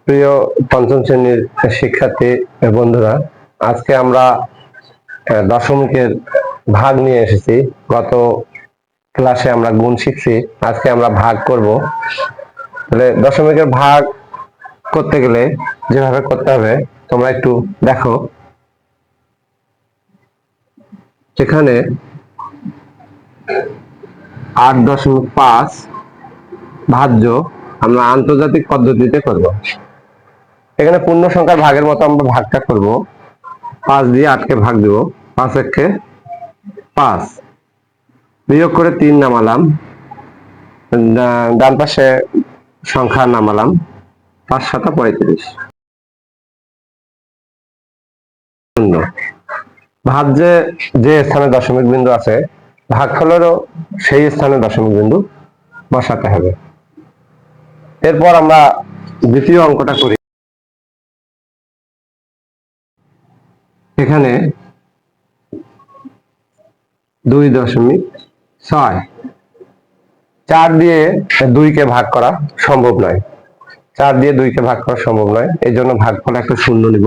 প্রিয় পঞ্চম শ্রেণীর শিক্ষার্থী বন্ধুরা, আজকে আমরা দশমিকের ভাগ নিয়ে এসেছি। গত ক্লাসে আমরা গুণ শিখছি, আজকে আমরা ভাগ করব। তাহলে দশমিকের ভাগ করতে গেলে যেভাবে করতে হবে তোমরা একটু দেখো। এখানে 8.5 ভাজ্য আমরা আন্তর্জাতিক পদ্ধতিতে করব। এখানে পূর্ণ সংখ্যার ভাগের মতো আমরা ভাগটা করব। 5 দিয়ে 8কে ভাগ দেব। 5 একে 5, বিয়োগ করে 3 নামালাম, ডান পাশে সংখ্যা নামালাম, 5 7 35। ভাজ্যে যে স্থানে দশমিক বিন্দু আছে, ভাগফলেরও সেই স্থানে দশমিক বিন্দু বসাতে হবে। এরপর আমরা দ্বিতীয় অঙ্কটা করি। এখানে 2.6, 4 দিয়ে 2কে ভাগ করা সম্ভব নয়। 4 দিয়ে 2কে ভাগ করা সম্ভব নয়, এই জন্য ভাগফলে একটা শূন্য নিব।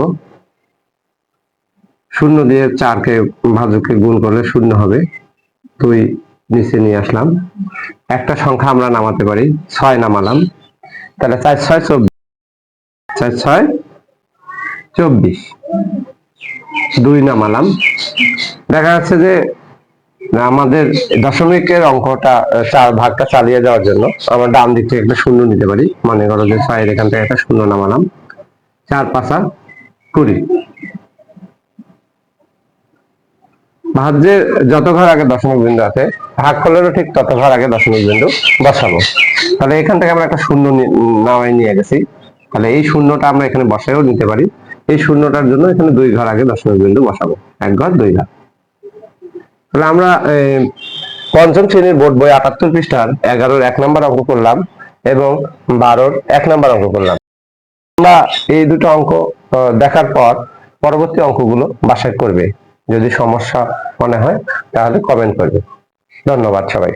শূন্য দিয়ে 4কে ভাজকে গুণ করলে শূন্য হবে। 2 নিচে নিয়ে আসলাম। একটা সংখ্যা আমরা নামাতে পারি, 6 নামালাম। তাহলে 4 6 24, 4 6 24, 2 নামালাম। দেখা যাচ্ছে যে আমাদের দশমিকের অঙ্কটা ভাগটা চালিয়ে যাওয়ার জন্য আমরা ডান দিক থেকে একটা শূন্য নিতে পারি। মনে করো যে 6 এখান থেকে একটা শূন্য নামালাম। 4 5 20। ভাজ্যের যত ঘর আগে দশমিক বিন্দু আছে, ভাগফলেরও ঠিক তত ঘর আগে দশমিক বিন্দু বসাবো। তাহলে এখান থেকে আমরা একটা শূন্য নামাই নিয়ে গেছি। তাহলে এই শূন্যটা আমরা এখানে বসাইও নিতে পারি। এই শূন্যটার জন্য এখানে 2 ঘর আগে দশমিক বিন্দু বসাবো। 1 ঘর 2 ঘর। তাহলে আমরা পঞ্চম শ্রেণীর বোর্ড বই 78 পৃষ্ঠার 11-র 1 নম্বর অঙ্ক করলাম এবং 12-র 1 নম্বর অঙ্ক করলাম। আমরা এই দুটো অঙ্ক দেখার পর পরবর্তী অঙ্কগুলো বাসায় করবে। যদি সমস্যা মনে হয় তাহলে কমেন্ট করবে। ধন্যবাদ সবাই।